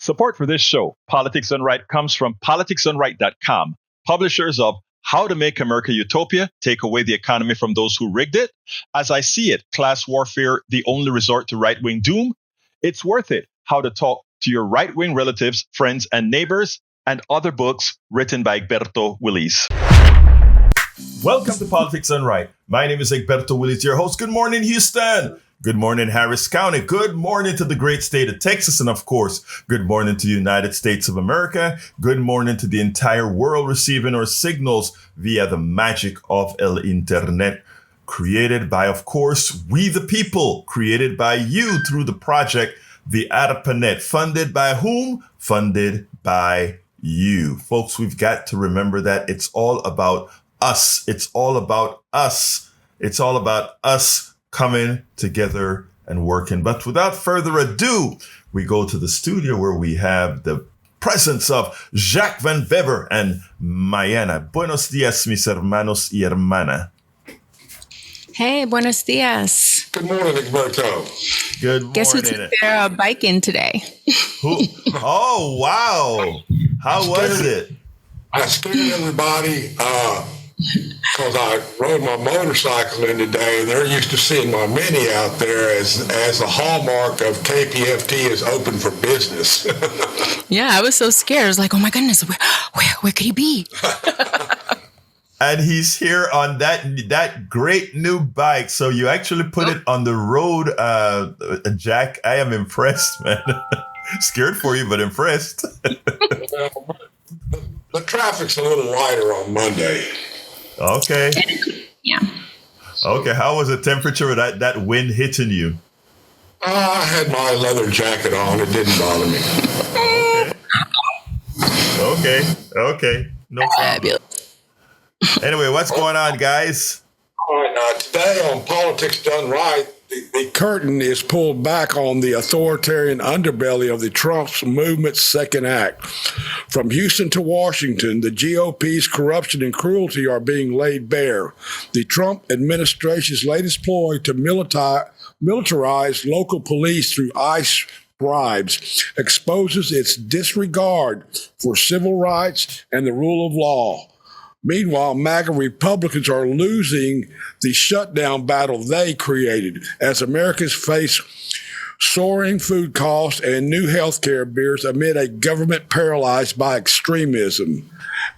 Support for this show, Politics Done Right, comes from politicsdoneright.com, publishers of How to Make America Utopia, Take Away the Economy from Those Who Rigged It, As I See It, Class Warfare, The Only Resort to Right-Wing Doom, It's Worth It, How to Talk to Your Right-Wing Relatives, Friends, and Neighbors, and other books written by Egberto, Willies. Welcome to Politics Done Right. My name is Egberto, Willies, your host. Good morning, Houston. Good morning, Harris County. Good morning to the great state of Texas. And of course, good morning to the United States of America. Good morning to the entire world receiving our signals via the magic of El Internet. Created by, of course, we the people. Created by you through the project, the ARPANET. Funded by whom? Funded by you. Folks, we've got to remember that it's all about us. It's all about us. It's all about us coming together and working. But without further ado, we go to the studio where we have the presence of Jacques Van Weber and Mayana. Buenos dias, mis hermanos y hermana. Hey, buenos dias. Good morning, Egberto. Good morning. Guess who took their bike in today? Who? Oh, wow. How was it? I scared everybody because I rode my motorcycle in today, and they're used to seeing my Mini out there as a hallmark of KPFT is open for business. Yeah, I was so scared. I was like, oh my goodness, where could he be? And he's here on that great new bike. So you actually put it on the road, Jack. I am impressed, man. Scared for you, but impressed. Well, the traffic's a little lighter on Monday. Okay. Yeah. Okay. How was the temperature with that wind hitting you? I had my leather jacket on. It didn't bother me. Okay. No problem. Anyway, what's going on, guys? All right. Now, today on Politics Done Right, the curtain is pulled back on the authoritarian underbelly of the Trump's movement's second act. From Houston to Washington, the GOP's corruption and cruelty are being laid bare. The Trump administration's latest ploy to militarize local police through ICE bribes exposes its disregard for civil rights and the rule of law. Meanwhile, MAGA Republicans are losing the shutdown battle they created as Americans face soaring food costs and new health care bills amid a government paralyzed by extremism.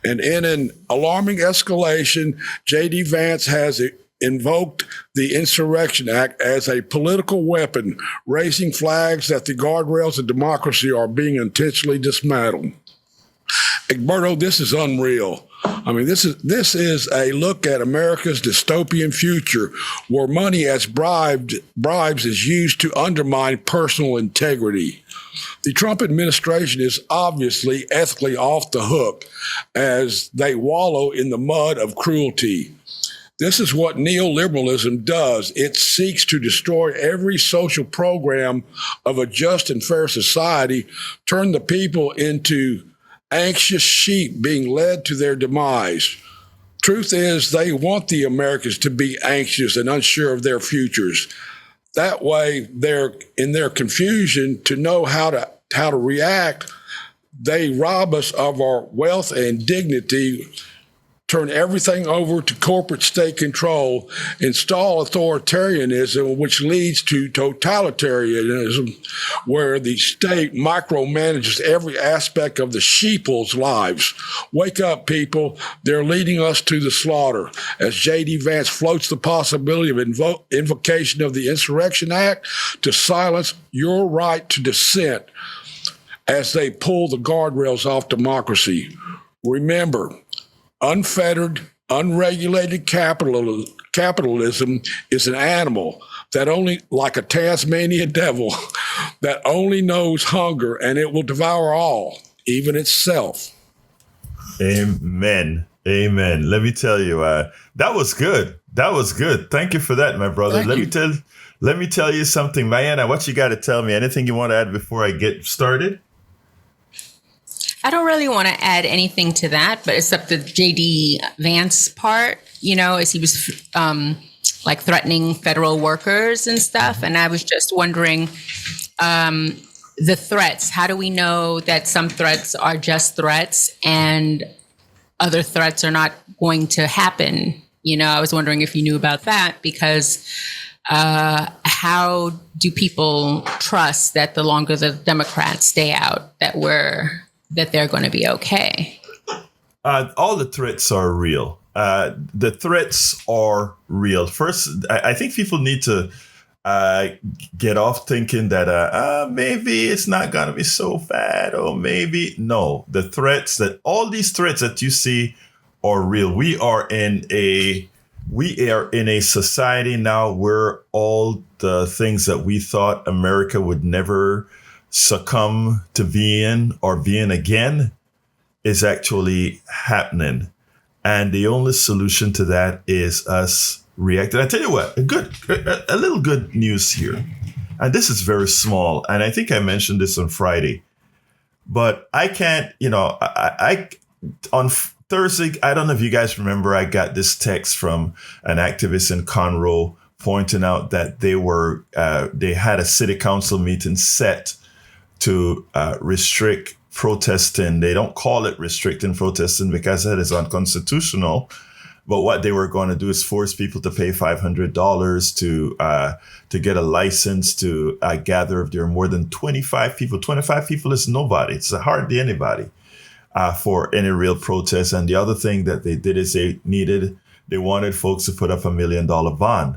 And in an alarming escalation, J.D. Vance has invoked the Insurrection Act as a political weapon, raising flags that the guardrails of democracy are being intentionally dismantled. Egberto, this is unreal. I mean, this is a look at America's dystopian future where money as bribes is used to undermine personal integrity. The Trump administration is obviously ethically off the hook as they wallow in the mud of cruelty. This is what neoliberalism does. It seeks to destroy every social program of a just and fair society, turn the people into anxious sheep being led to their demise. Truth is, they want the Americans to be anxious and unsure of their futures. That way, they're in their confusion to know how to react. They rob us of our wealth and dignity, turn everything over to corporate state control, install authoritarianism, which leads to totalitarianism, where the state micromanages every aspect of the sheeple's lives. Wake up, people. They're leading us to the slaughter. As J.D. Vance floats the possibility of invocation of the Insurrection Act to silence your right to dissent as they pull the guardrails off democracy. Remember, unfettered, unregulated capitalism is an animal that only, like a Tasmanian devil, that only knows hunger, and it will devour all, even itself. Amen. Let me tell you, that was good. Thank you for that, my brother. Let me tell you something. Mayana, what you got to tell me? Anything you want to add before I get started? I don't really want to add anything to that, but except the J.D. Vance part, as he was threatening federal workers and stuff. And I was just wondering, the threats. How do we know that some threats are just threats and other threats are not going to happen? I was wondering if you knew about that, because how do people trust that the longer the Democrats stay out, that they're going to be okay? All the threats are real. The threats are real. First, I think people need to get off thinking that maybe it's not going to be so bad, or maybe no. All these threats that you see are real. We are in a society now where all the things that we thought America would never succumb to being or being again is actually happening. And the only solution to that is us reacting. I tell you what, a little good news here. And this is very small. And I think I mentioned this on Friday. But I can't, on Thursday, I don't know if you guys remember, I got this text from an activist in Conroe pointing out that they had a city council meeting set to restrict protesting. They don't call it restricting protesting because that is unconstitutional. But what they were going to do is force people to pay $500 to get a license to gather if there are more than 25 people. 25 people is nobody. It's hardly anybody for any real protest. And the other thing that they did is they wanted folks to put up $1 million bond.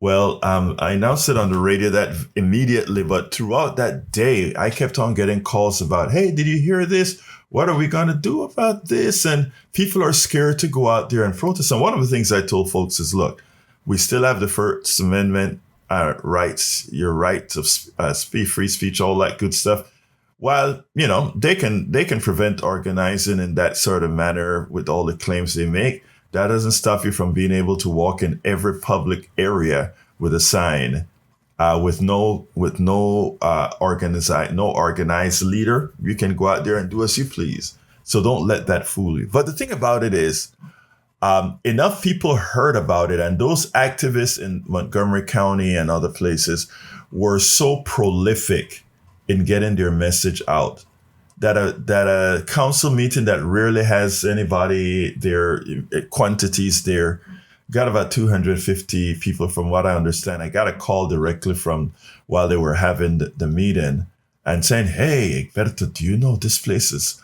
Well, I announced it on the radio that immediately, but throughout that day, I kept on getting calls about, hey, did you hear this? What are we going to do about this? And people are scared to go out there and protest. And one of the things I told folks is, look, we still have the First Amendment rights, your right of free speech, all that good stuff. While, they can prevent organizing in that sort of manner with all the claims they make. That doesn't stop you from being able to walk in every public area with a sign, with no organized leader. You can go out there and do as you please. So don't let that fool you. But the thing about it is, enough people heard about it, and those activists in Montgomery County and other places were so prolific in getting their message out that a council meeting that rarely has anybody there, quantities there, got about 250 people from what I understand. I got a call directly from while they were having the meeting and saying, hey, Egberto, do you know this place is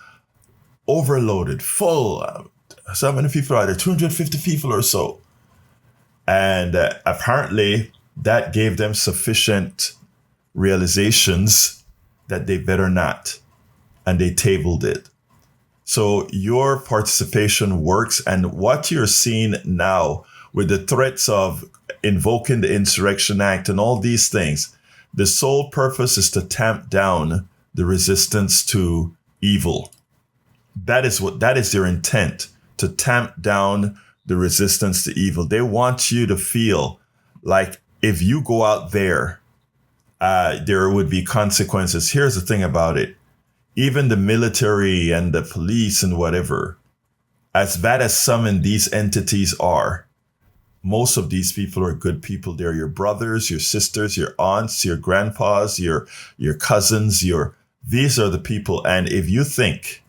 overloaded, full? So many people are there, 250 people or so. And apparently that gave them sufficient realizations that they better not. And they tabled it. So your participation works. And what you're seeing now with the threats of invoking the Insurrection Act and all these things, the sole purpose is to tamp down the resistance to evil. That is their intent, to tamp down the resistance to evil. They want you to feel like if you go out there, there would be consequences. Here's the thing about it. Even the military and the police and whatever, as bad as some in these entities are, most of these people are good people. They're your brothers, your sisters, your aunts, your grandpas, your cousins, these are the people. And if you think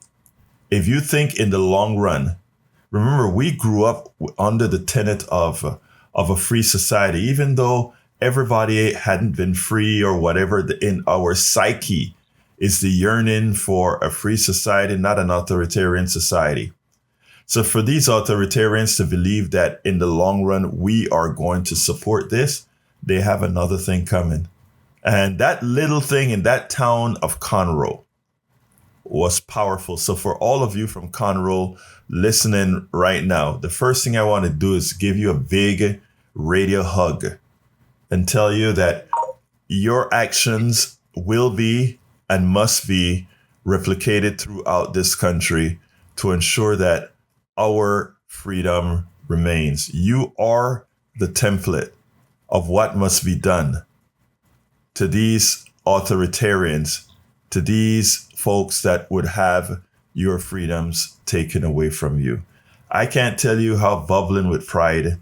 in the long run, remember, we grew up under the tenet of a free society, even though everybody hadn't been free or whatever, in our psyche is the yearning for a free society, not an authoritarian society. So for these authoritarians to believe that in the long run, we are going to support this, they have another thing coming. And that little thing in that town of Conroe was powerful. So for all of you from Conroe listening right now, the first thing I want to do is give you a big radio hug and tell you that your actions will be and must be replicated throughout this country to ensure that our freedom remains. You are the template of what must be done to these authoritarians, to these folks that would have your freedoms taken away from you. I can't tell you how bubbling with pride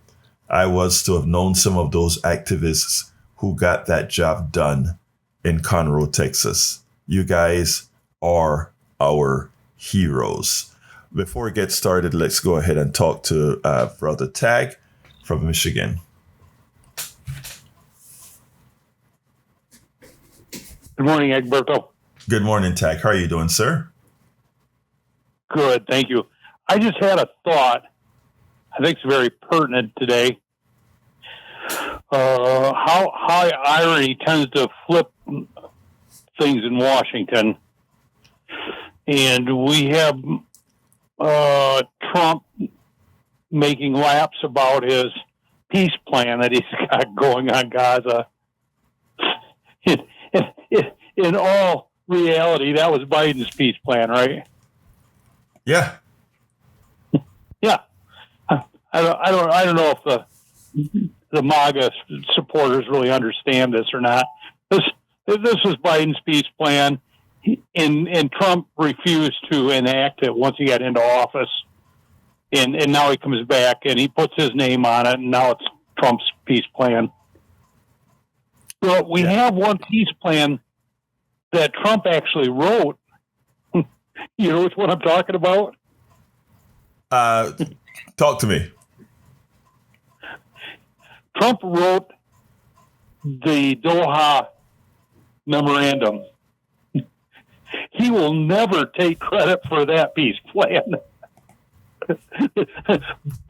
I was to have known some of those activists who got that job done. in Conroe, Texas. You guys are our heroes. Before we get started, let's go ahead and talk to Brother Tag from Michigan. Good morning, Egberto. Good morning, Tag. How are you doing, sir? Good, thank you. I just had a thought. I think it's very pertinent today. How high irony tends to flip things in Washington. And we have Trump making laps about his peace plan that he's got going on Gaza. In all reality, that was Biden's peace plan, right? Yeah. Yeah. I don't know if the MAGA supporters really understand this or not. This was Biden's peace plan, and Trump refused to enact it once he got into office, and now he comes back and he puts his name on it, and now it's Trump's peace plan. Well, we have one peace plan that Trump actually wrote. You know which one I'm talking about? Talk to me. Trump wrote the Doha memorandum. He will never take credit for that peace plan.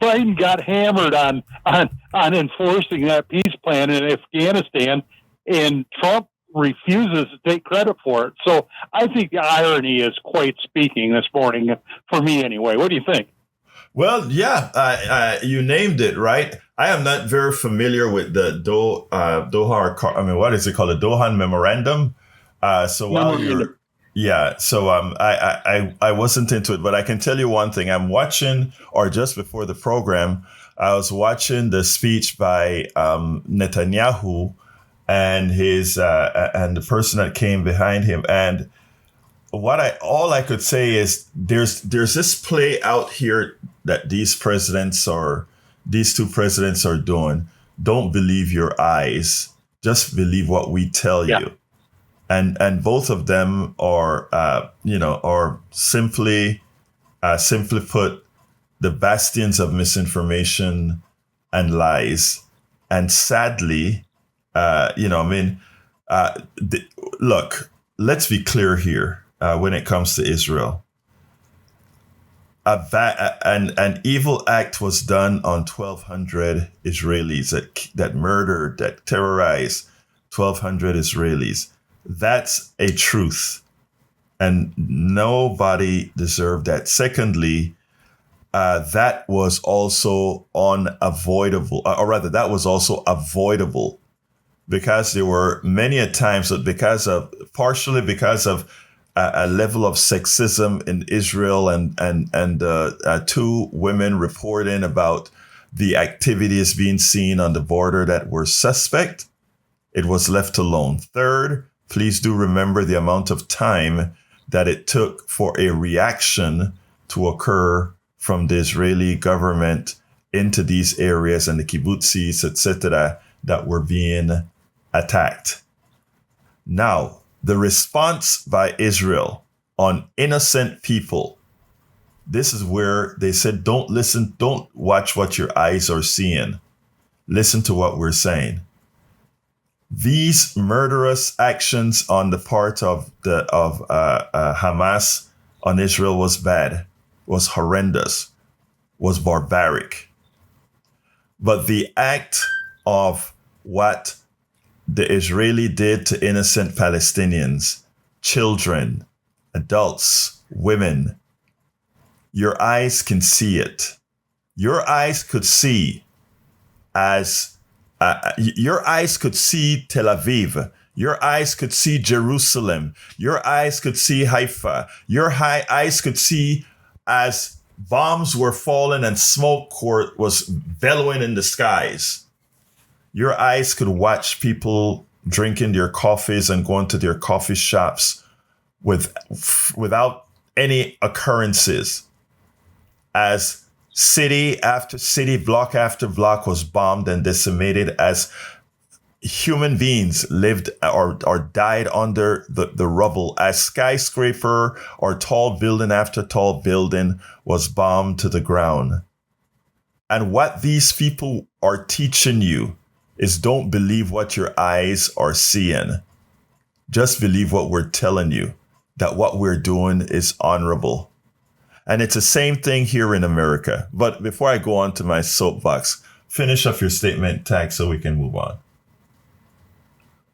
Biden got hammered on enforcing that peace plan in Afghanistan, and Trump refuses to take credit for it. So I think the irony is quite speaking this morning, for me anyway. What do you think? Well, yeah, you named it, right? I am not very familiar with the Doha, I mean, what is it called? The Doha Memorandum. So while you're, yeah, so I wasn't into it, but I can tell you one thing. I'm watching, or just before the program, I was watching the speech by Netanyahu and his and the person that came behind him. And all I could say is there's this play out here that these two presidents are doing. Don't believe your eyes. Just believe what we tell you. And both of them are simply put, the bastions of misinformation and lies. And sadly, look, let's be clear here. When it comes to Israel, an evil act was done on 1,200 Israelis that murdered, that terrorized 1,200 Israelis. That's a truth, and nobody deserved that. Secondly, that was also unavoidable, or rather, that was also avoidable, because there were many a times that partially because of a level of sexism in Israel and two women reporting about the activities being seen on the border that were suspect, it was left alone. Third, please do remember the amount of time that it took for a reaction to occur from the Israeli government into these areas and the kibbutzis, etc., that were being attacked. Now, the response by Israel on innocent people, this is where they said, don't watch what your eyes are seeing. Listen to what we're saying. These murderous actions on the part of Hamas on Israel was bad, was horrendous, was barbaric. But the act of what the Israeli did to innocent Palestinians, children, adults, women, your eyes can see it. Your eyes could see your eyes could see Tel Aviv. Your eyes could see Jerusalem. Your eyes could see Haifa. Your eyes could see as bombs were falling and smoke was bellowing in the skies. Your eyes could watch people drinking their coffees and going to their coffee shops without any occurrences, as city after city, block after block was bombed and decimated, as human beings lived or died under the rubble as skyscraper or tall building after tall building was bombed to the ground. And what these people are teaching you is don't believe what your eyes are seeing. Just believe what we're telling you, that what we're doing is honorable. And it's the same thing here in America. But before I go on to my soapbox, finish up your statement, Tag, so we can move on.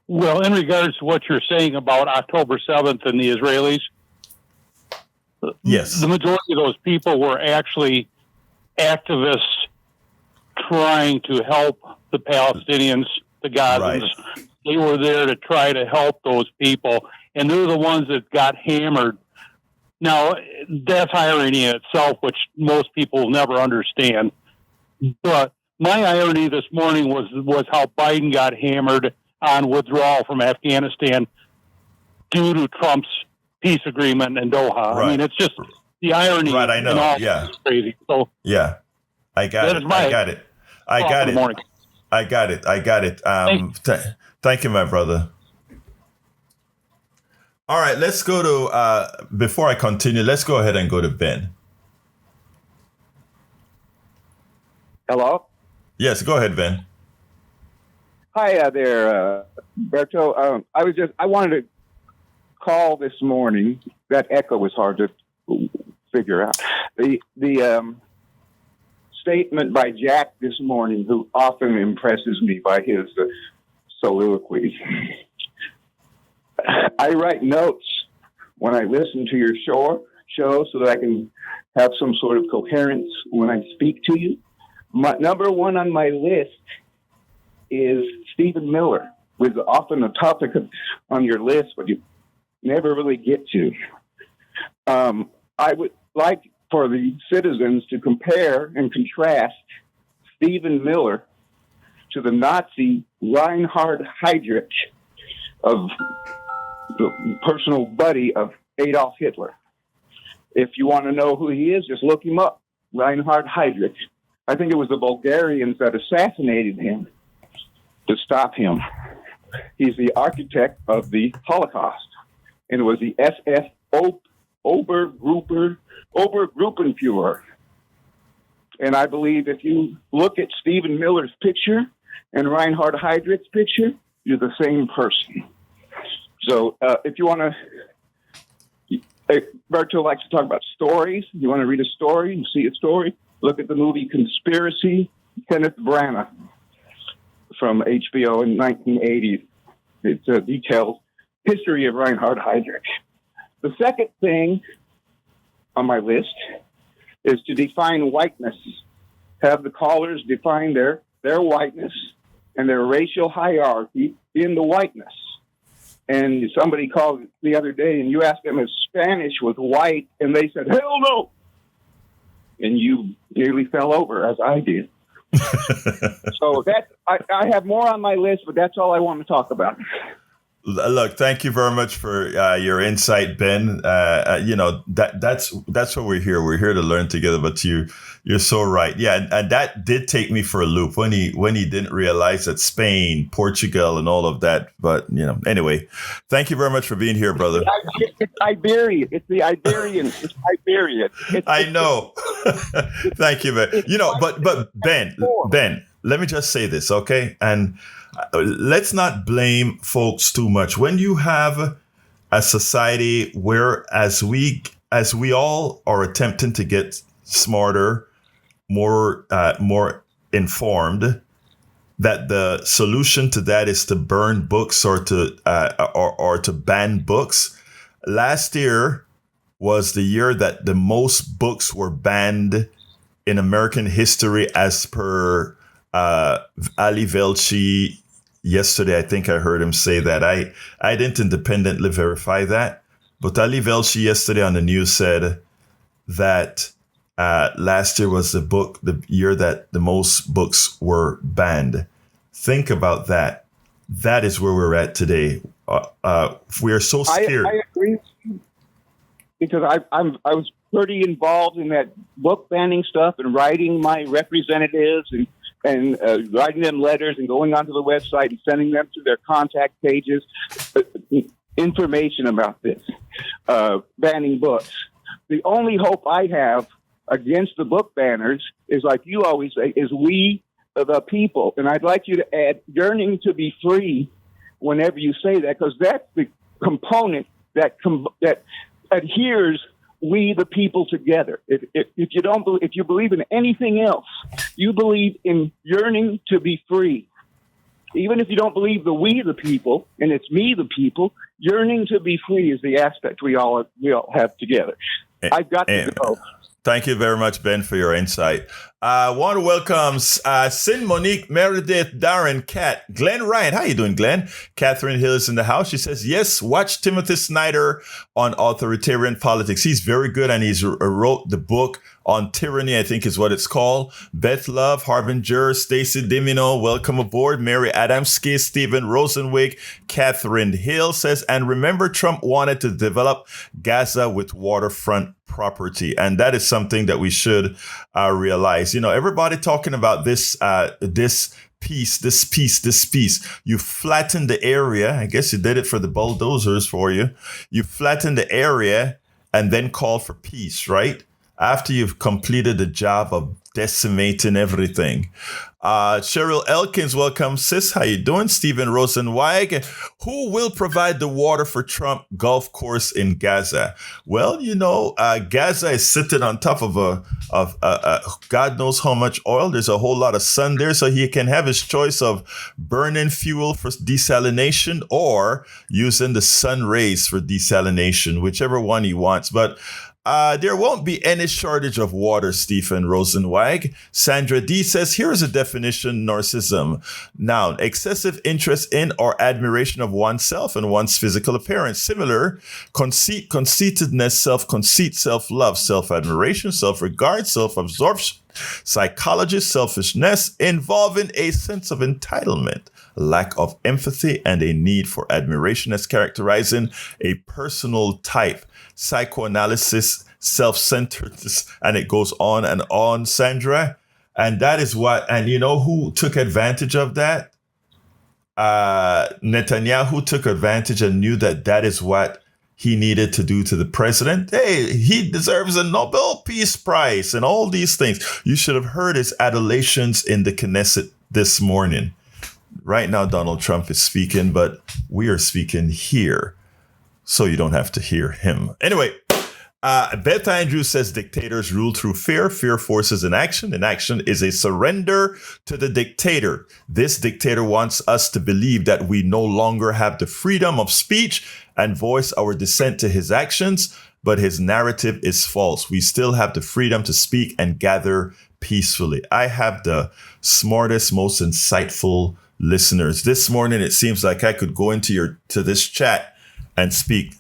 Well, in regards to what you're saying about October 7th and the Israelis, yes, the majority of those people were actually activists trying to help the Palestinians, the Gazans. Right. They were there to try to help those people, and they're the ones that got hammered. Now, that's irony in itself, which most people never understand. But my irony this morning was how Biden got hammered on withdrawal from Afghanistan due to Trump's peace agreement in Doha. Right. I mean, it's just the irony. Right, I know. Yeah. It's crazy. So yeah, I got it. Thank you, my brother. All right, let's go to, before I continue, let's go ahead and go to Ben. Hello? Yes, go ahead, Ben. Hi there, Berto. I wanted to call this morning. That echo was hard to figure out. The statement by Jack this morning, who often impresses me by his soliloquies. I write notes when I listen to your show so that I can have some sort of coherence when I speak to you. Number one on my list is Stephen Miller, was often a topic on your list, but you never really get to. I would like for the citizens to compare and contrast Stephen Miller to the Nazi Reinhard Heydrich, of the personal buddy of Adolf Hitler. If you want to know who he is, just look him up, Reinhard Heydrich. I think it was the Bulgarians that assassinated him to stop him. He's the architect of the Holocaust, and it was the SS Obergruppenführer. And I believe if you look at Stephen Miller's picture and Reinhard Heydrich's picture, you're the same person. So if you want to, Berto likes to talk about stories. You want to read a story, you see a story, look at the movie Conspiracy, Kenneth Branagh from HBO in 1980. It details history of Reinhard Heydrich. The second thing on my list is to define whiteness. Have the callers define their whiteness and their racial hierarchy in the whiteness. And somebody called the other day and you asked them if Spanish was white and they said, hell no. And you nearly fell over, as I did. So I have more on my list, but that's all I want to talk about. Look, thank you very much for your insight, Ben. That's what we're here. We're here to learn together. But you're so right. Yeah, and that did take me for a loop when he didn't realize that Spain, Portugal, and all of that. But anyway, thank you very much for being here, brother. It's Iberian. It's the Iberian. It's Iberian. I know. Thank you, Ben. But Ben, let me just say this, okay? And let's not blame folks too much. When you have a society where as we all are attempting to get smarter, more informed, that the solution to that is to burn books or to ban books. Last year was the year that the most books were banned in American history, as per Ali Velshi. Yesterday, I think I heard him say that. I didn't independently verify that, but Ali Velshi yesterday on the news said that last year was the year that the most books were banned. Think about that. That is where we're at today. We are so scared. I agree. because I was pretty involved in that book banning stuff and writing my representatives and writing them letters and going onto the website and sending them to their contact pages information about this banning books. The only hope I have against the book banners is, like you always say, is we the people. And I'd like you to add yearning to be free whenever you say that, because that's the component that adheres we the people together. If you believe in anything else, you believe in yearning to be free. Even if you don't believe the we the people and it's me the people, yearning to be free is the aspect we all have together. I've got to go. Thank you very much, Ben, for your insight. I want to welcome Sin, Monique, Meredith, Darren, Kat, Glenn Ryan. How you doing, Glenn? Catherine Hill is in the house. She says, yes, watch Timothy Snyder on authoritarian politics. He's very good, and he's wrote the book on tyranny, I think is what it's called. Beth Love, Harbinger, Stacy Dimino, welcome aboard. Mary Adamski, Stephen Rosenwig, Catherine Hill says, and remember, Trump wanted to develop Gaza with waterfront property. And that is something that we should realize. You know, everybody talking about this piece. You flatten the area. I guess you did it for the bulldozers for you. You flatten the area and then call for peace, right? After you've completed the job of decimating everything. Cheryl Elkins, welcome, sis. How you doing? Stephen Rosenweig. Who will provide the water for Trump golf course in Gaza? Well, you know, Gaza is sitting on top of a God knows how much oil. There's a whole lot of sun there, so he can have his choice of burning fuel for desalination or using the sun rays for desalination, whichever one he wants. But there won't be any shortage of water, Stephen Rosenweig. Sandra D says, here is a definition: narcissism. Noun, excessive interest in or admiration of oneself and one's physical appearance. Similar, conceit, conceitedness, self-conceit, self-love, self-admiration, self-regard, self-absorption. Psychology, selfishness, involving a sense of entitlement, lack of empathy, and a need for admiration as characterizing a personal type. Psychoanalysis, self-centeredness, and it goes on, Sandra. And that is what, and you know who took advantage of that? Netanyahu took advantage and knew that that is what he needed to do to the president. Hey, he deserves a Nobel Peace Prize and all these things. You should have heard his adulations in the Knesset this morning. Right now, Donald Trump is speaking, but we are speaking here, so you don't have to hear him. Anyway, Beth Andrews says dictators rule through fear. Fear forces inaction. Inaction is a surrender to the dictator. This dictator wants us to believe that we no longer have the freedom of speech and voice our dissent to his actions, but his narrative is false. We still have the freedom to speak and gather peacefully. I have the smartest, most insightful listeners. This morning, it seems like I could go into this chat and speak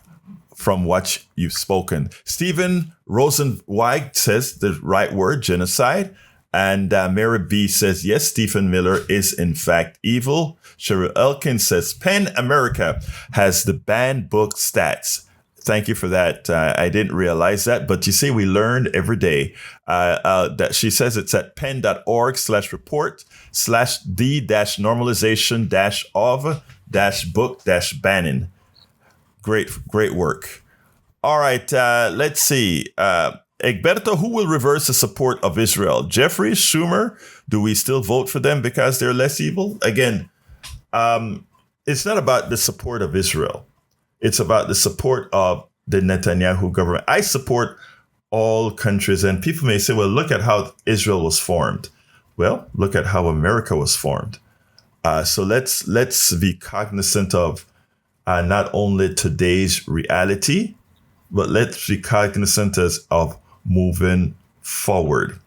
from what you've spoken. Stephen Rosenweig says the right word, genocide. And Mary B says, yes, Stephen Miller is in fact evil. Cheryl Elkins says, Pen America has the banned book stats. Thank you for that. I didn't realize that, but you see, we learned every day that she says it's at pen.org/report/d-normalization-of-book-banning. Great work. All right, let's see. Egberto, who will reverse the support of Israel? Jeffrey, Schumer, do we still vote for them because they're less evil? Again, it's not about the support of Israel. It's about the support of the Netanyahu government. I support all countries, and people may say, well, look at how Israel was formed. Well, look at how America was formed. So let's be cognizant of not only today's reality, but let's be cognizant of moving forward.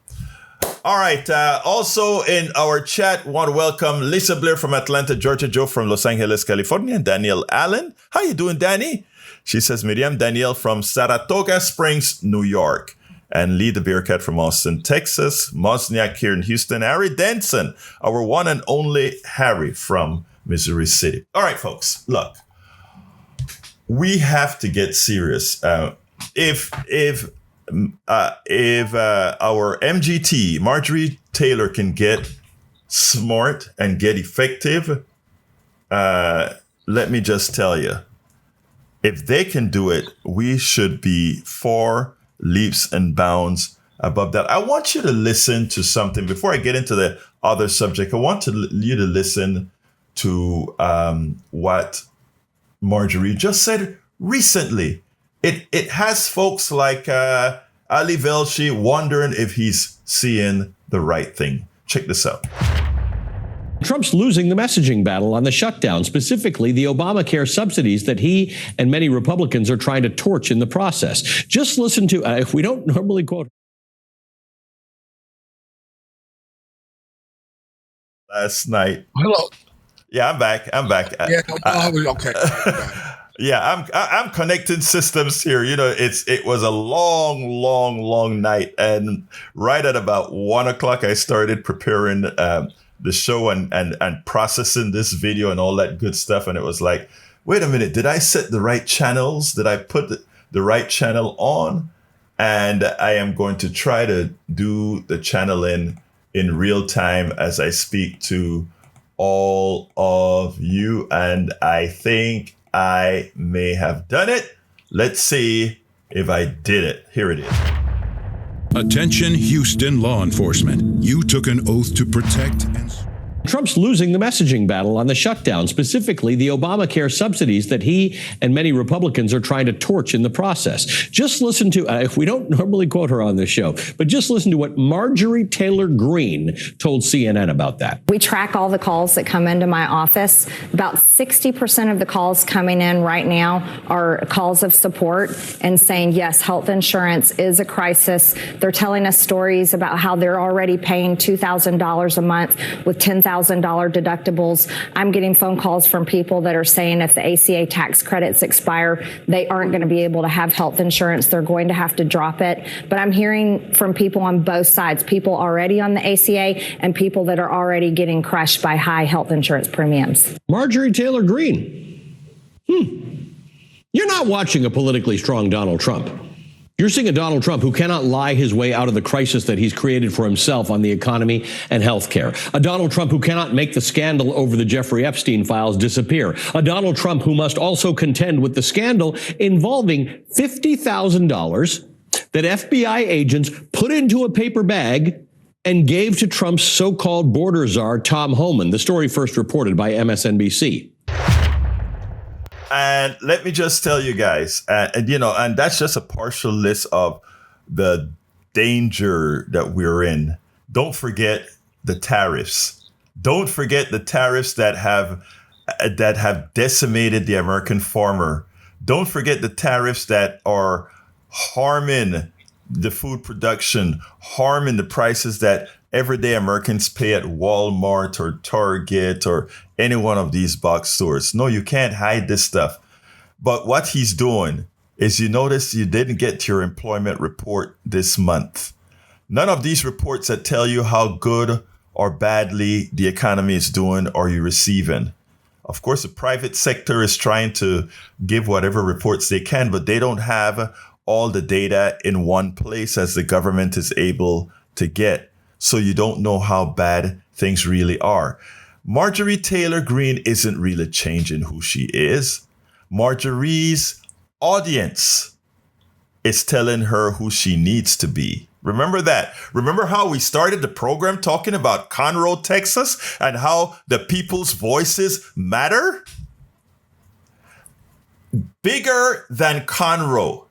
All right. Also in our chat, want to welcome Lisa Blair from Atlanta, Georgia, Joe from Los Angeles, California, and Danielle Allen. How you doing, Danny? She says, Miriam Danielle from Saratoga Springs, New York, and Lee the Bearcat from Austin, Texas, Mosniak here in Houston, Harry Denson, our one and only Harry from Missouri City. All right, folks, look, we have to get serious. if our MGT Marjorie Taylor can get smart and get effective, let me just tell you, if they can do it, we should be 4 leaps and bounds above that. I want you to listen to something before I get into the other subject. I want you to listen to what Marjorie just said recently. It has folks like Ali Velshi wondering if he's seeing the right thing. Check this out. Trump's losing the messaging battle on the shutdown, specifically the Obamacare subsidies that he and many Republicans are trying to torch in the process. Just listen to, if we don't normally quote. Last night. Hello. Yeah, I'm back. Yeah, okay. Yeah, I'm connecting systems here. You know, it was a long night, and right at about 1 o'clock, I started preparing the show and processing this video and all that good stuff. And it was like, wait a minute, did I set the right channels? Did I put the right channel on? And I am going to try to do the channeling in real time as I speak to all of you. And I think I may have done it. Let's see if I did it. Here it is. Attention, Houston law enforcement. You took an oath to protect and... Trump's losing the messaging battle on the shutdown, specifically the Obamacare subsidies that he and many Republicans are trying to torch in the process. Just listen to, if we don't normally quote her on this show, but just listen to what Marjorie Taylor Greene told CNN about that. We track all the calls that come into my office. About 60% of the calls coming in right now are calls of support and saying, yes, health insurance is a crisis. They're telling us stories about how they're already paying $2,000 a month with $10,000 deductibles. I'm getting phone calls from people that are saying if the ACA tax credits expire, they aren't going to be able to have health insurance. They're going to have to drop it. But I'm hearing from people on both sides, people already on the ACA and people that are already getting crushed by high health insurance premiums. Marjorie Taylor Greene. You're not watching a politically strong Donald Trump. You're seeing a Donald Trump who cannot lie his way out of the crisis that he's created for himself on the economy and health care. A Donald Trump who cannot make the scandal over the Jeffrey Epstein files disappear. A Donald Trump who must also contend with the scandal involving $50,000 that FBI agents put into a paper bag and gave to Trump's so-called border czar, Tom Homan. The story first reported by MSNBC. And let me just tell you guys, and that's just a partial list of the danger that we're in. Don't forget the tariffs. Don't forget the tariffs that have decimated the American farmer. Don't forget the tariffs that are harming the food production, harming the prices that everyday Americans pay at Walmart or Target or any one of these box stores. No, you can't hide this stuff. But what he's doing is, you notice you didn't get your employment report this month. None of these reports that tell you how good or badly the economy is doing are you receiving. Of course, the private sector is trying to give whatever reports they can, but they don't have all the data in one place as the government is able to get. So you don't know how bad things really are. Marjorie Taylor Greene isn't really changing who she is. Marjorie's audience is telling her who she needs to be. Remember that. Remember how we started the program talking about Conroe, Texas, and how the people's voices matter? Bigger than Conroe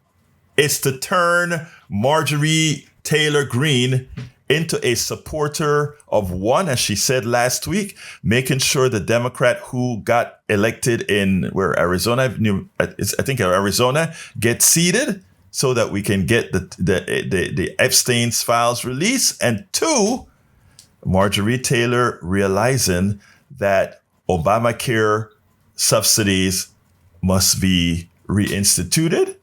is to turn Marjorie Taylor Greene into a supporter of one, as she said last week, making sure the Democrat who got elected in Arizona gets seated so that we can get the Epstein's files released. And two, Marjorie Taylor realizing that Obamacare subsidies must be reinstituted.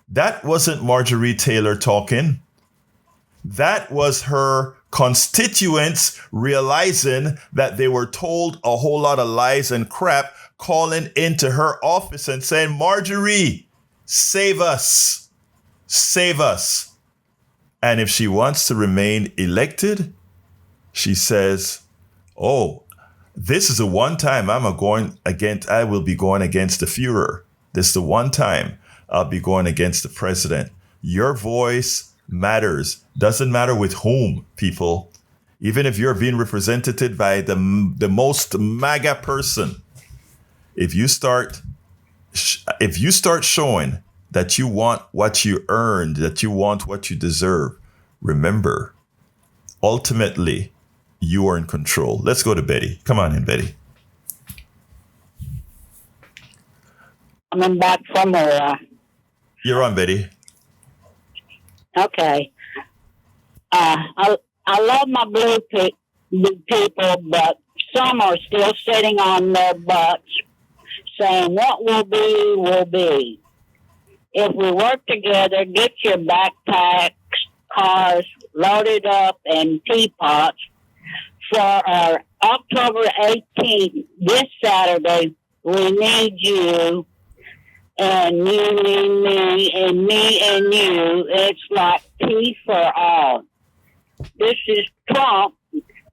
That wasn't Marjorie Taylor talking. That was her constituents realizing that they were told a whole lot of lies and crap, calling into her office and saying, Marjorie, save us. Save us. And if she wants to remain elected, she says, oh, this is the one time I will be going against the Führer. This is the one time I'll be going against the president. Your voice matters. Doesn't matter with whom, people. Even if you're being represented by the most MAGA person, if you start showing that you want what you earned, that you want what you deserve, remember, ultimately, you are in control. Let's go to Betty. Come on in, Betty. Coming back from there. You're on, Betty. Okay. I love my blue people, but some are still sitting on their butts saying what will be, will be. If we work together, get your backpacks, cars loaded up, and teapots for our October 18th, this Saturday, we need you and me, and me and you. It's like peace for all. This is Trump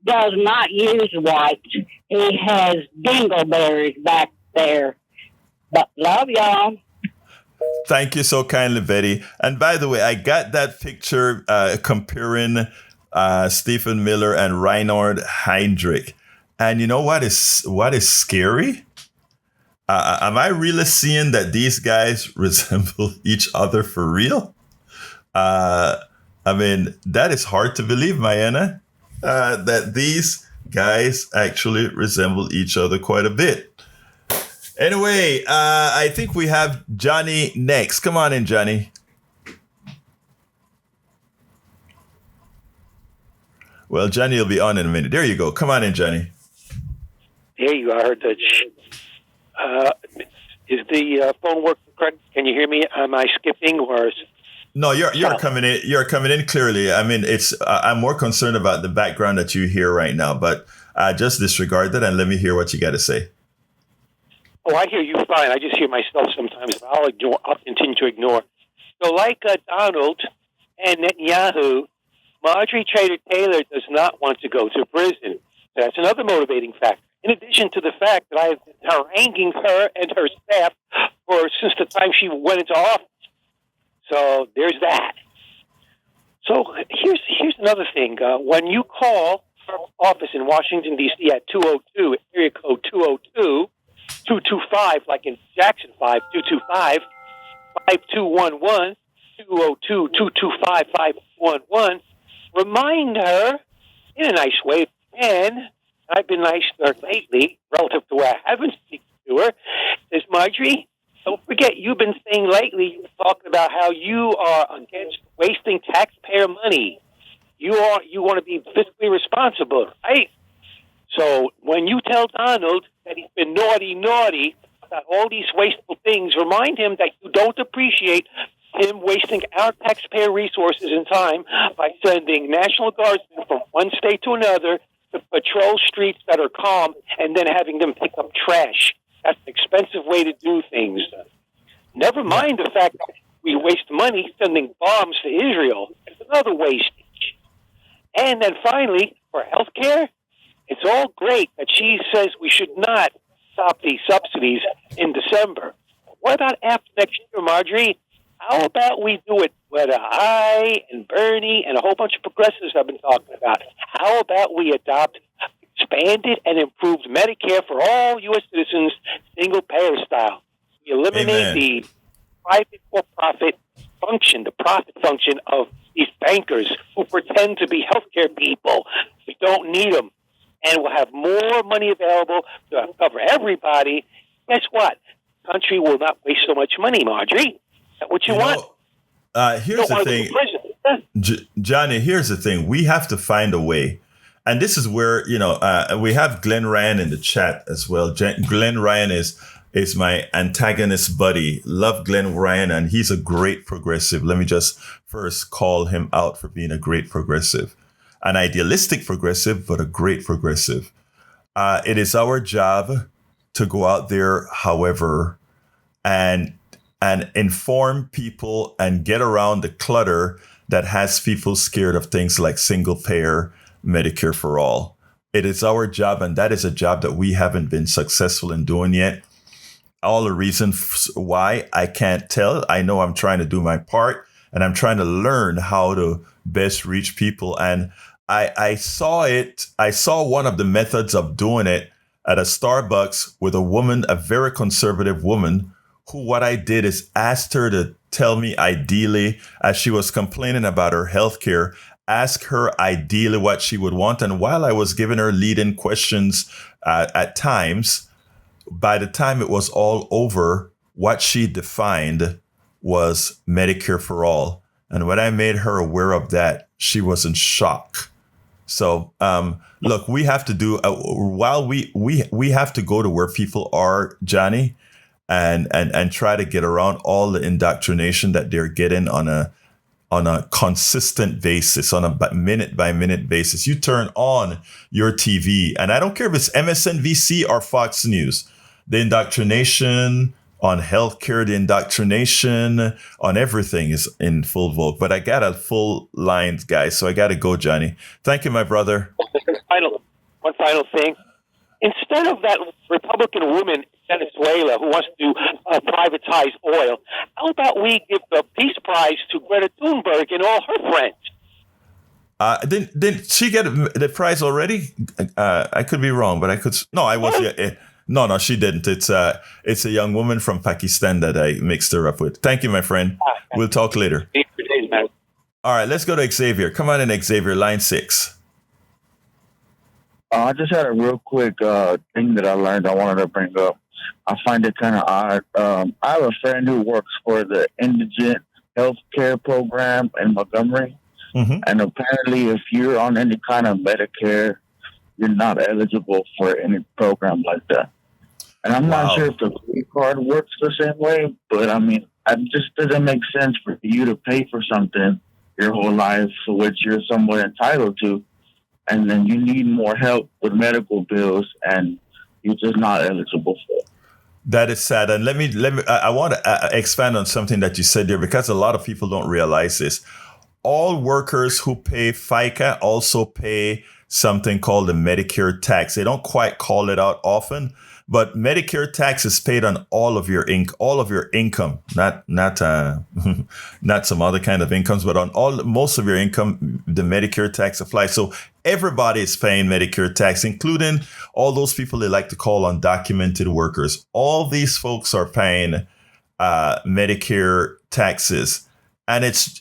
does not use whites. He has dingleberries back there. But love y'all. Thank you so kindly, Betty. And by the way, I got that picture comparing Stephen Miller and Reinhard Heydrich. And you know what is scary? Am I really seeing that these guys resemble each other for real? I mean, that is hard to believe, Mayana, that these guys actually resemble each other quite a bit. Anyway, I think we have Johnny next. Come on in, Johnny. Well, Johnny will be on in a minute. There you go. Come on in, Johnny. There you are. Is the phone working correct? Can you hear me? Am I skipping or? No, you're coming in. You're coming in clearly. I mean, I'm more concerned about the background that you hear right now, but just disregard that and let me hear what you got to say. Oh, I hear you fine. I just hear myself sometimes. But I'll continue to ignore. So, like Donald and Netanyahu, Marjorie Taylor does not want to go to prison. That's another motivating factor. In addition to the fact that I have been haranguing her and her staff since the time she went into office. So there's that. So here's another thing. When you call her office in Washington, D.C. at 202, area code 202-225, like in Jackson 5, 225-5211, 202-225-511, remind her in a nice way, and I've been nice to her lately, relative to where I haven't speaking to her, says, Marjorie, don't forget, you've been saying lately, you've been talking about how you are against wasting taxpayer money. You want to be fiscally responsible, right? So when you tell Donald that he's been naughty about all these wasteful things, remind him that you don't appreciate him wasting our taxpayer resources and time by sending National Guardsmen from one state to another to patrol streets that are calm and then having them pick up trash. That's an expensive way to do things. Never mind the fact that we waste money sending bombs to Israel. It's another wastage. And then finally, for health care, it's all great that she says we should not stop these subsidies in December. What about after next year, Marjorie? How about we do it what I and Bernie and a whole bunch of progressives have been talking about? How about we adopt expanded and improved Medicare for all U.S. citizens, single-payer style? We eliminate the private for-profit function, the profit function of these bankers who pretend to be healthcare people. We don't need them. And we'll have more money available to cover everybody. Guess what? The country will not waste so much money, Marjorie. Is that what you want? Here's the thing, Johnny, here's the thing. We have to find a way. And this is where, we have Glenn Ryan in the chat as well. Glenn Ryan is my antagonist buddy. Love Glenn Ryan, and he's a great progressive. Let me just first call him out for being a great progressive. An idealistic progressive, but a great progressive. It is our job to go out there, however, and and inform people and get around the clutter that has people scared of things like single payer Medicare for all. It is our job, and that is a job that we haven't been successful in doing yet. All the reasons why I can't tell. I know I'm trying to do my part, and I'm trying to learn how to best reach people. And I saw it. I saw one of the methods of doing it at a Starbucks with a woman, a very conservative woman, who what I did is asked her to tell me ideally, as she was complaining about her health care, ask her ideally what she would want. And while I was giving her lead-in questions at times, by the time it was all over, what she defined was Medicare for all. And when I made her aware of that, she was in shock. So, look, we have to do while we have to go to where people are, Johnny, and try to get around all the indoctrination that they're getting on a consistent basis, on a minute by minute basis. You turn on your TV, and I don't care if it's MSNBC or Fox News, the indoctrination on healthcare, the indoctrination on everything is in full vogue. But I got a full line, guys, so I got to go, Johnny. Thank you, my brother. One final thing. Instead of that Republican woman in Venezuela who wants to privatize oil, how about we give the Peace Prize to Greta Thunberg and all her friends? Didn't she get the prize already? I could be wrong, but I could. No, I was. No, she didn't. It's a young woman from Pakistan that I mixed her up with. Thank you, my friend. We'll talk later. All right, let's go to Xavier. Come on in, Xavier, line 6. I just had a real quick thing that I learned I wanted to bring up. I find it kind of odd. I have a friend who works for the indigent health care program in Montgomery. Mm-hmm. And apparently if you're on any kind of Medicare, you're not eligible for any program like that. And I'm not sure if the green card works the same way, but I mean, it just doesn't make sense for you to pay for something your whole life for which you're somewhat entitled to, and then you need more help with medical bills, and you're just not eligible for it. That is sad. And let me. I want to expand on something that you said there, because a lot of people don't realize this. All workers who pay FICA also pay something called the Medicare tax. They don't quite call it out often, but Medicare tax is paid on all of your income, not not some other kind of incomes, but on most of your income, the Medicare tax applies. So everybody is paying Medicare tax, including all those people they like to call undocumented workers. All these folks are paying Medicare taxes, and it's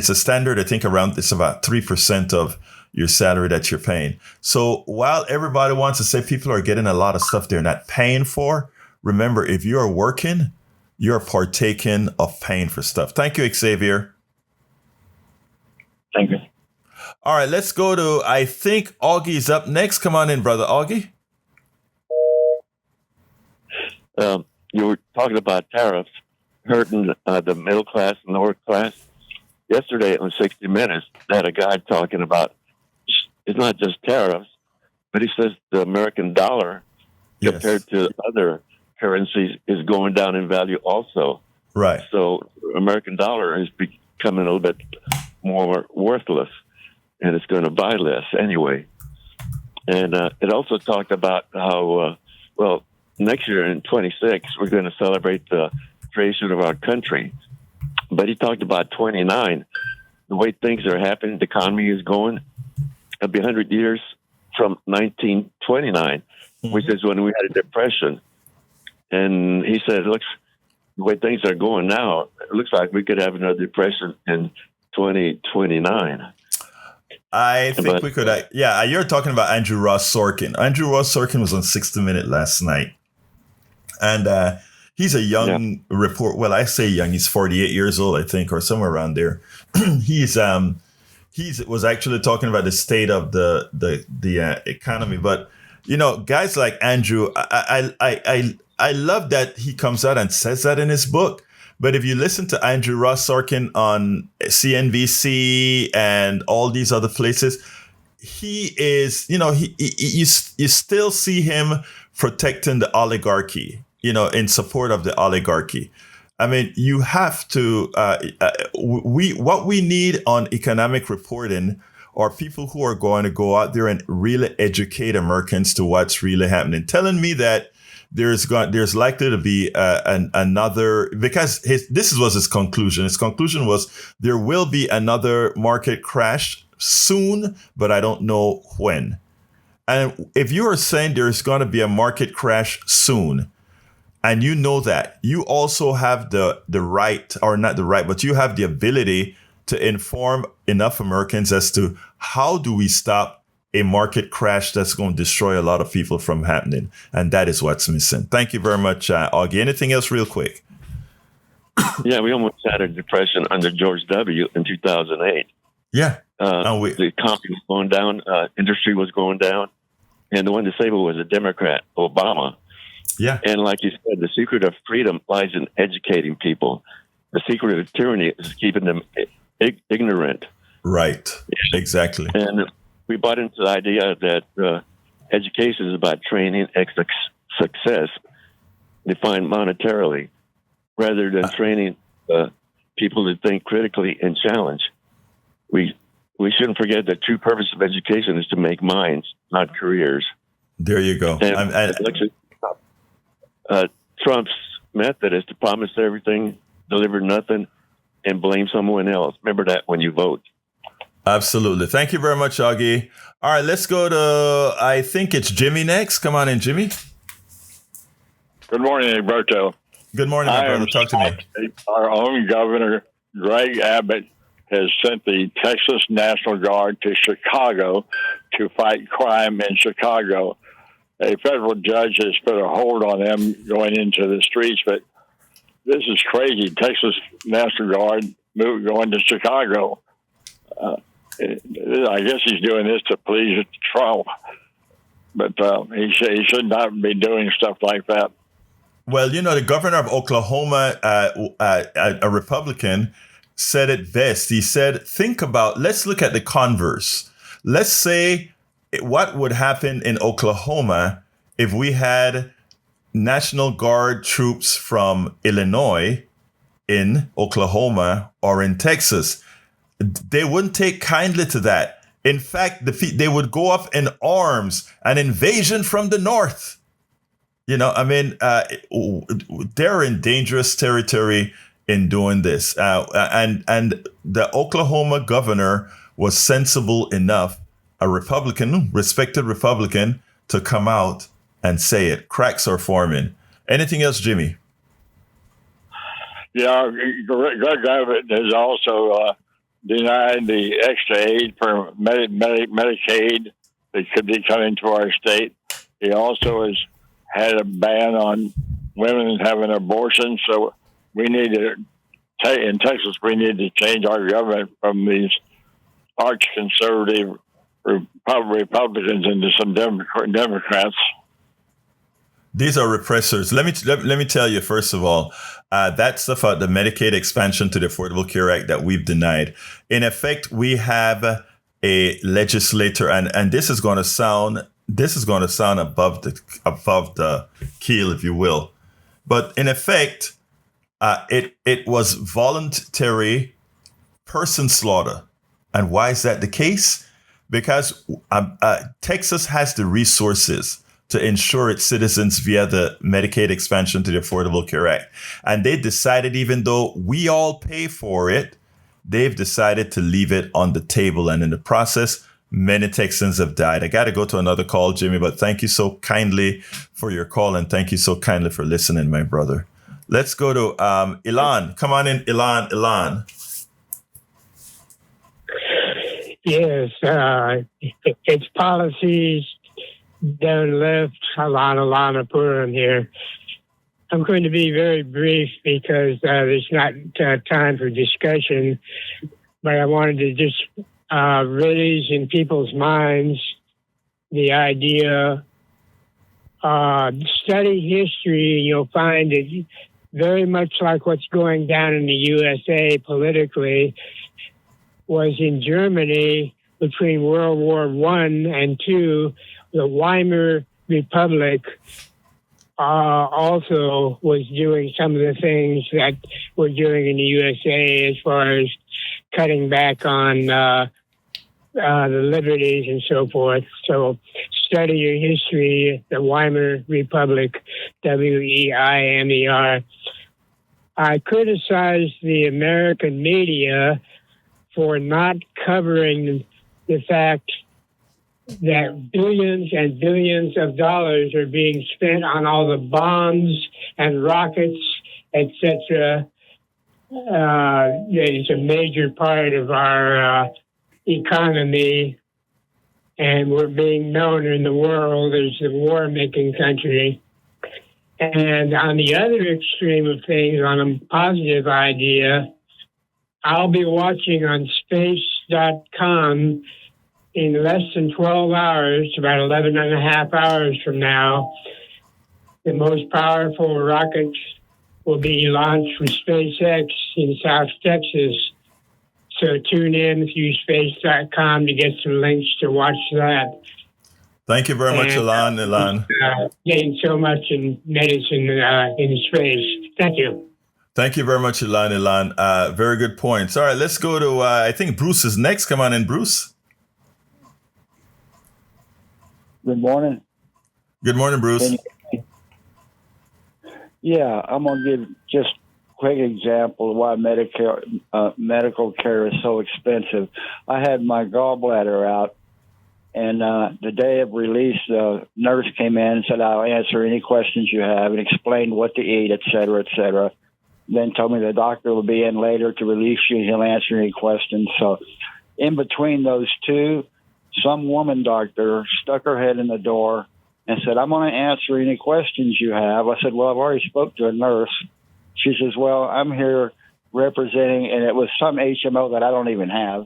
a standard. I think it's about 3% of your salary that you're paying. So while everybody wants to say people are getting a lot of stuff they're not paying for, remember, if you're working, you're partaking of paying for stuff. Thank you, Xavier. Thank you. All right, let's go to, I think Augie's up next. Come on in, brother Augie. You were talking about tariffs hurting the middle class and lower class. Yesterday on 60 Minutes, they had a guy talking about it's not just tariffs, but he says the American dollar compared to other currencies is going down in value also. Right. So American dollar is becoming a little bit more worthless, and it's going to buy less anyway. And it also talked about how, next year in 26, we're going to celebrate the creation of our country. But he talked about 29, the way things are happening, the economy is going. It'll be 100 years from 1929, which is when we had a depression. And he said, "Looks the way things are going now, it looks like we could have another depression in 2029." I think we could. You're talking about Andrew Ross Sorkin. Andrew Ross Sorkin was on 60 Minutes last night. And he's a young reporter. Well, I say young. He's 48 years old, I think, or somewhere around there. He was actually talking about the state of the economy. But, you know, guys like Andrew, I love that he comes out and says that in his book. But if you listen to Andrew Ross Sorkin on CNBC and all these other places, he is, you still see him protecting the oligarchy, in support of the oligarchy. I mean, you have to, what we need on economic reporting are people who are going to go out there and really educate Americans to what's really happening. Telling me that there's likely to be another, because this was his conclusion. His conclusion was there will be another market crash soon, but I don't know when. And if you are saying there's going to be a market crash soon, and you know that, you also have the right, or not the right, but you have the ability to inform enough Americans as to how do we stop a market crash that's going to destroy a lot of people from happening. And that is what's missing. Thank you very much, Augie. Anything else real quick? Yeah, we almost had a depression under George W. in 2008. Yeah. The economy was going down, industry was going down, and the one disabled was a Democrat, Obama. Yeah. And like you said, the secret of freedom lies in educating people. The secret of tyranny is keeping them ignorant. Right. Exactly. And we bought into the idea that education is about training success defined monetarily rather than training people to think critically and challenge. We shouldn't forget that true purpose of education is to make minds, not careers. There you go. Trump's method is to promise everything, deliver nothing, and blame someone else. Remember that when you vote. Absolutely. Thank you very much, Augie. All right, let's go to, I think it's Jimmy next. Come on in, Jimmy. Good morning, Egberto. Good morning, my brother. Talk to me. Our own governor, Greg Abbott, has sent the Texas National Guard to Chicago to fight crime in Chicago. A federal judge has put a hold on them going into the streets, but this is crazy. Texas National Guard going to Chicago. I guess he's doing this to please Trump, but he should not be doing stuff like that. Well, you know, the governor of Oklahoma, a Republican, said it best. He said, let's look at the converse. Let's say what would happen in Oklahoma if we had National Guard troops from Illinois in Oklahoma or in Texas. They wouldn't take kindly to that. In fact, they would go up in arms, an invasion from the north. You know, I mean, they're in dangerous territory in doing this. And the Oklahoma governor was sensible enough, a Republican, respected Republican, to come out and say it. Cracks are forming. Anything else, Jimmy? Yeah, Greg Abbott has also denied the extra aid for Medicaid that could be coming to our state. He also has had a ban on women having abortions. So we need to, in Texas, we need to change our government from these arch-conservative Republicans into some Democrats. These are repressors. Let me tell you, first of all, that stuff about the Medicaid expansion to the Affordable Care Act that we've denied. In effect, we have a legislator, and this is going to sound above the keel, if you will. But in effect, it was voluntary person slaughter. And why is that the case? Because Texas has the resources to insure its citizens via the Medicaid expansion to the Affordable Care Act. And they decided, even though we all pay for it, they've decided to leave it on the table. And in the process, many Texans have died. I got to go to another call, Jimmy, but thank you so kindly for your call. And thank you so kindly for listening, my brother. Let's go to Ilan. Come on in, Ilan. Yes, its policies done left a lot of Purim here. I'm going to be very brief because there's not time for discussion, but I wanted to just raise in people's minds the idea, study history, you'll find it very much like what's going down in the USA politically was in Germany between World War I and II. The Weimar Republic also was doing some of the things that we're doing in the USA as far as cutting back on the liberties and so forth. So study your history, the Weimar Republic, WEIMER. I criticized the American media for not covering the fact that billions and billions of dollars are being spent on all the bombs and rockets, etc. It's a major part of our economy, and we're being known in the world as the war-making country. And on the other extreme of things, on a positive idea, I'll be watching on space.com in less than 12 hours, about 11 and a half hours from now. The most powerful rocket will be launched with SpaceX in South Texas. So tune in through space.com to get some links to watch that. Thank you very much, Ilan. Getting so much in medicine in space. Thank you. Thank you very much, Ilan. Very good points. All right, let's go to, I think Bruce is next. Come on in, Bruce. Good morning. Good morning, Bruce. Yeah, I'm going to give just a quick example of why medical care is so expensive. I had my gallbladder out, and the day of release, the nurse came in and said, I'll answer any questions you have, and explained what to eat, et cetera, et cetera. Then told me the doctor will be in later to release you, and he'll answer any questions. So in between those two, some woman doctor stuck her head in the door and said, I'm going to answer any questions you have. I said, well, I've already spoke to a nurse. She says, well, I'm here representing, and it was some HMO that I don't even have.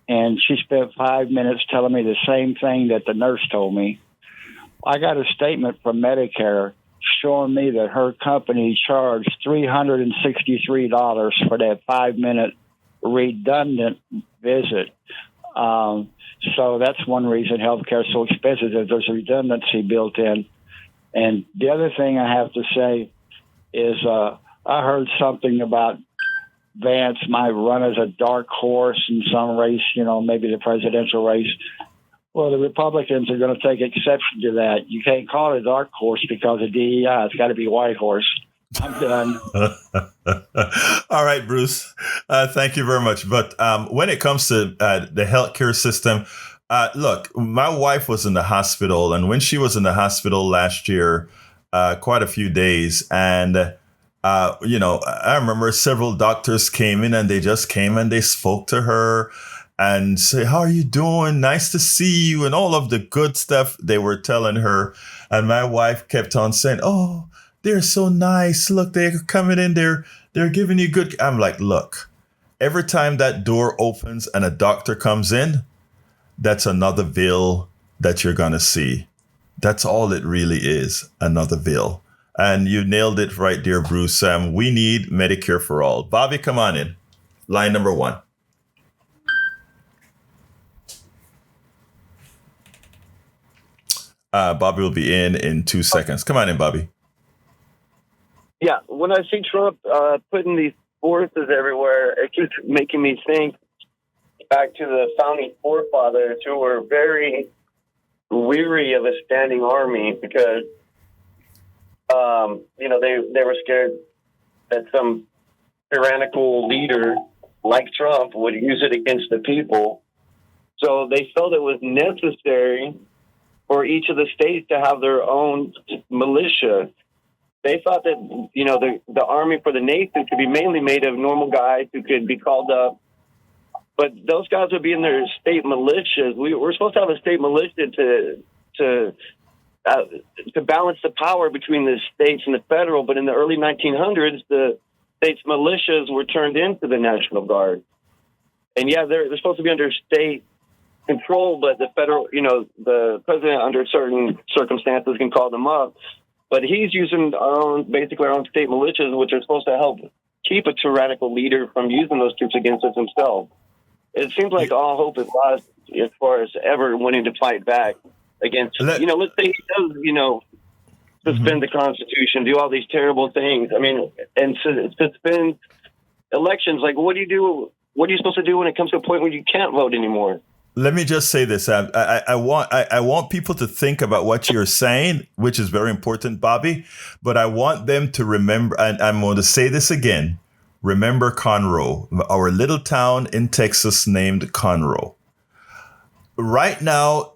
And she spent 5 minutes telling me the same thing that the nurse told me. I got a statement from Medicare showing me that her company charged $363 for that 5-minute redundant visit. So that's one reason healthcare is so expensive, is there's redundancy built in. And the other thing I have to say is I heard something about Vance might run as a dark horse in some race, maybe the presidential race. Well, the Republicans are going to take exception to that. You can't call it a dark horse because of DEI. It's got to be white horse. I'm done. All right, Bruce. Thank you very much. But when it comes to the healthcare system, look, my wife was in the hospital, and when she was in the hospital last year, quite a few days, and I remember several doctors came in, and they just came and they spoke to her and say, how are you doing? Nice to see you, and all of the good stuff they were telling her. And my wife kept on saying, oh, they're so nice. Look, they're coming in. They're giving you good. I'm like, look, every time that door opens and a doctor comes in, that's another bill that you're going to see. That's all it really is, another bill. And you nailed it right there, Bruce. We need Medicare for all. Bobby, come on in. Line number 1. Bobby will be in 2 seconds. Come on in, Bobby. Yeah, when I see Trump putting these forces everywhere, it keeps making me think back to the founding forefathers who were very weary of a standing army because, they were scared that some tyrannical leader like Trump would use it against the people. So they felt it was necessary for each of the states to have their own militia. They thought that, the army for the nation could be mainly made of normal guys who could be called up. But those guys would be in their state militias. We're supposed to have a state militia to balance the power between the states and the federal. But in the early 1900s, the states' militias were turned into the National Guard. And yeah, they're supposed to be under state control, but the federal, the president under certain circumstances can call them up. But he's using our own state militias, which are supposed to help keep a tyrannical leader from using those troops against us himself. It seems like all hope is lost as far as ever wanting to fight back against, let's say he does, suspend the Constitution, do all these terrible things. I mean, and suspend elections. Like, what do you do? What are you supposed to do when it comes to a point where you can't vote anymore? Let me just say this. I want people to think about what you're saying, which is very important, Bobby. But I want them to remember, and I'm going to say this again. Remember Conroe, our little town in Texas named Conroe. Right now,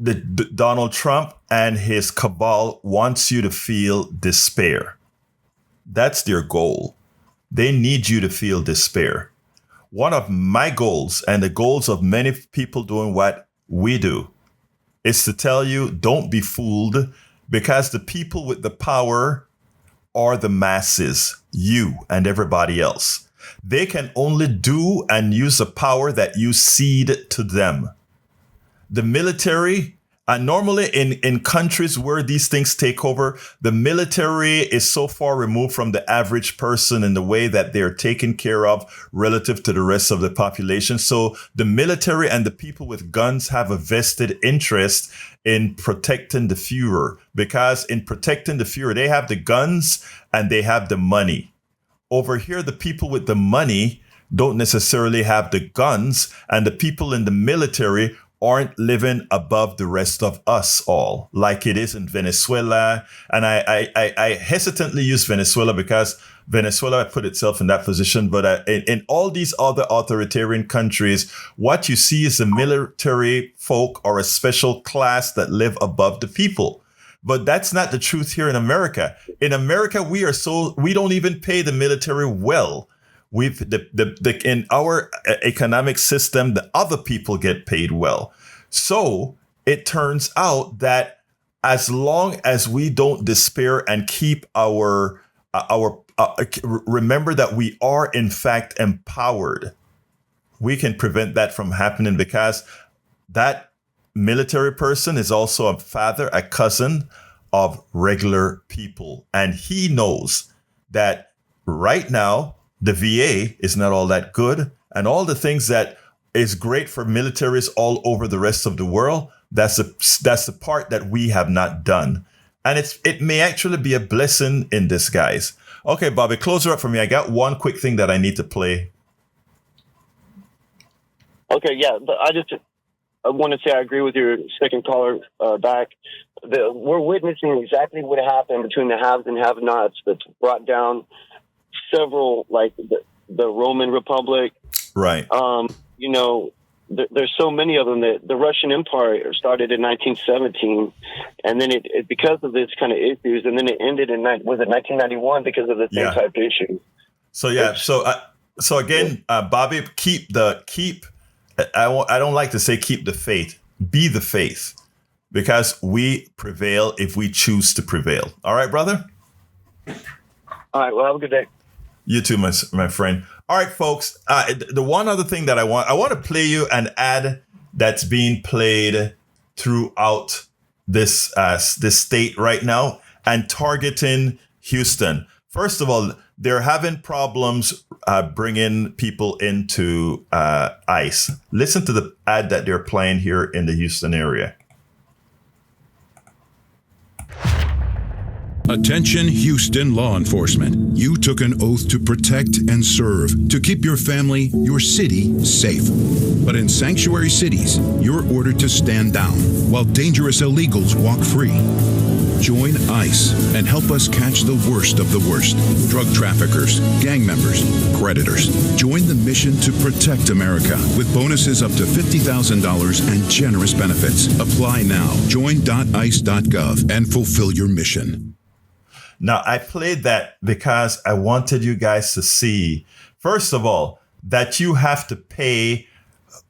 Donald Trump and his cabal wants you to feel despair. That's their goal. They need you to feel despair. One of my goals and the goals of many people doing what we do is to tell you, don't be fooled, because the people with the power are the masses, you and everybody else. They can only do and use the power that you cede to them. The military, normally in countries where these things take over, the military is so far removed from the average person in the way that they're taken care of relative to the rest of the population. So the military and the people with guns have a vested interest in protecting the Führer, because in protecting the Führer, they have the guns and they have the money. Over here, the people with the money don't necessarily have the guns, and the people in the military aren't living above the rest of us all, like it is in Venezuela. And I hesitantly use Venezuela because Venezuela put itself in that position. But in all these other authoritarian countries, what you see is the military folk or a special class that live above the people. But that's not the truth here in America. In America, we don't even pay the military well. In our economic system, the other people get paid well. So it turns out that as long as we don't despair and keep remember that we are in fact empowered, we can prevent that from happening, because that military person is also a father, a cousin of regular people. And he knows that right now, the VA is not all that good, and all the things that is great for militaries all over the rest of the world, that's the part that we have not done. And it may actually be a blessing in disguise. Okay, Bobby, close her up for me. I got one quick thing that I need to play. Okay, yeah, I want to say I agree with your second caller back. We're witnessing exactly what happened between the haves and have-nots that's brought down several, like the Roman Republic. Right. There's so many of them. The Russian Empire started in 1917, and then it because of this kind of issues, and then it ended in 1991 because of the same type issue. So yeah. So again, Bobby, I don't like to say keep the faith. Be the faith, because we prevail if we choose to prevail. All right, brother? All right. Well, have a good day. You too, my friend. All right, folks. The one other thing that I want to play you an ad that's being played throughout this state right now and targeting Houston. First of all, they're having problems bringing people into ICE. Listen to the ad that they're playing here in the Houston area. Attention Houston law enforcement. You took an oath to protect and serve, to keep your family, your city safe. But in sanctuary cities, you're ordered to stand down while dangerous illegals walk free. Join ICE and help us catch the worst of the worst. Drug traffickers, gang members, predators. Join the mission to protect America with bonuses up to $50,000 and generous benefits. Apply now. Join.ice.gov and fulfill your mission. Now, I played that because I wanted you guys to see, first of all, that you have to pay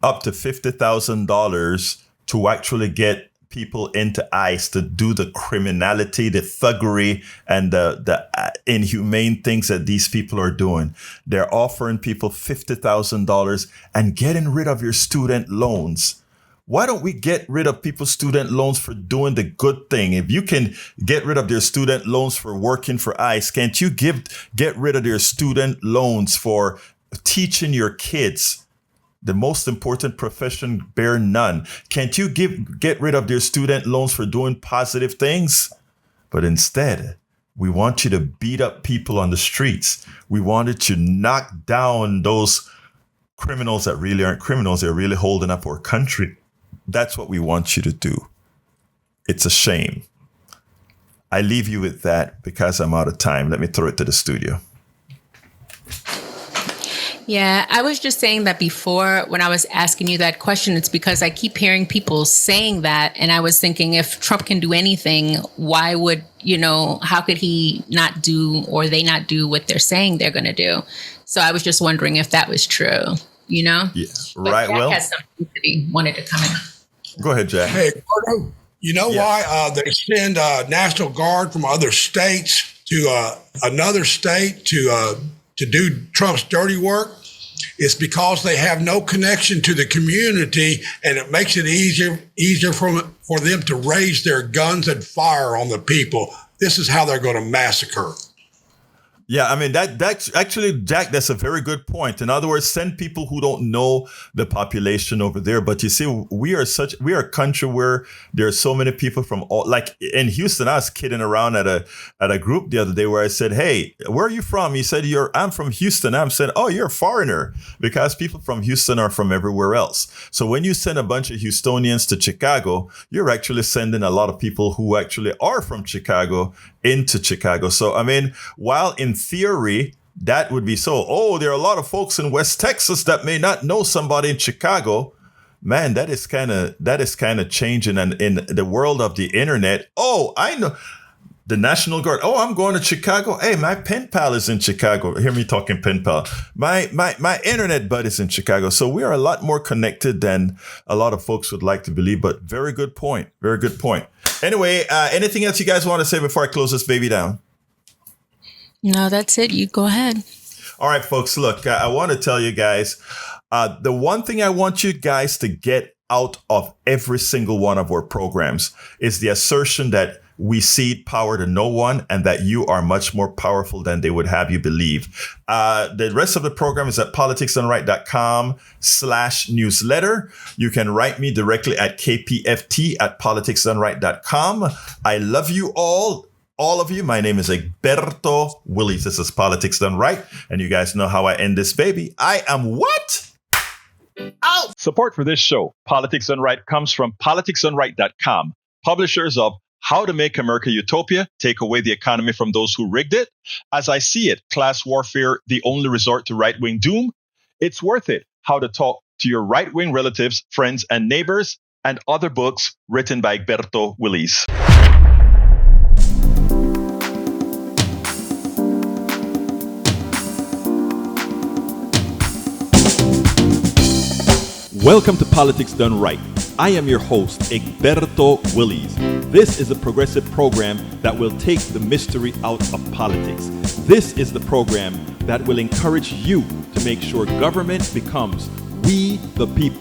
up to $50,000 to actually get people into ICE to do the criminality, the thuggery, and the inhumane things that these people are doing. They're offering people $50,000 and getting rid of your student loans. Why don't we get rid of people's student loans for doing the good thing? If you can get rid of their student loans for working for ICE, can't you get rid of their student loans for teaching your kids the most important profession, bear none? Can't you get rid of their student loans for doing positive things? But instead, We want you to beat up people on the streets. We wanted to knock down those criminals that really aren't criminals. They're really holding up our country. That's what we want you to do. It's a shame. I leave you with that because I'm out of time. Let me throw it to the studio. Yeah, I was just saying that before when I was asking you that question, it's because I keep hearing people saying that. And I was thinking if Trump can do anything, why would, how could he not do or they not do what they're saying they're going to do? So I was just wondering if that was true, Yeah, right. Jack has something that he wanted to come in. Go ahead, Jack. Hey, Egberto, you know why they send National Guard from other states to another state to do Trump's dirty work? It's because they have no connection to the community, and it makes it easier for them to raise their guns and fire on the people. This is how they're going to massacre. Yeah, I mean, that's actually, Jack, that's a very good point. In other words, send people who don't know the population over there. But you see, we are a country where there are so many people from all, like in Houston. I was kidding around at a group the other day where I said, "Hey, where are you from?" He said, I'm from Houston. I'm saying, "Oh, you're a foreigner," because people from Houston are from everywhere else. So when you send a bunch of Houstonians to Chicago, you're actually sending a lot of people who actually are from Chicago into Chicago. So, I mean, while in theory, that would be so, there are a lot of folks in West Texas that may not know somebody in Chicago. Man, that is kind of changing. And in the world of the internet, I know the National Guard. I'm going to Chicago. Hey, my pen pal is in Chicago. Hear me talking pen pal. My internet bud is in Chicago. So we are a lot more connected than a lot of folks would like to believe. But very good point. Very good point. Anyway, anything else you guys want to say before I close this baby down? No, that's it. You go ahead. All right, folks. Look, I want to tell you guys, the one thing I want you guys to get out of every single one of our programs is the assertion that we cede power to no one and that you are much more powerful than they would have you believe. The rest of the program is at politicsdoneright.com/newsletter. You can write me directly at kpft@politicsdoneright.com. I love you all of you. My name is Egberto Willies. This is Politics Done Right. And you guys know how I end this baby. I am what? Out! Support for this show, Politics Done Right, comes from politicsdoneright.com, publishers of How to Make America Utopia, Take Away the Economy from Those Who Rigged It. As I See It, Class Warfare, The Only Resort to Right-Wing Doom. It's Worth It, How to Talk to Your Right-Wing Relatives, Friends, and Neighbors, and other books written by Egberto Willies. Welcome to Politics Done Right. I am your host, Egberto Willies. This is a progressive program that will take the mystery out of politics. This is the program that will encourage you to make sure government becomes we the people.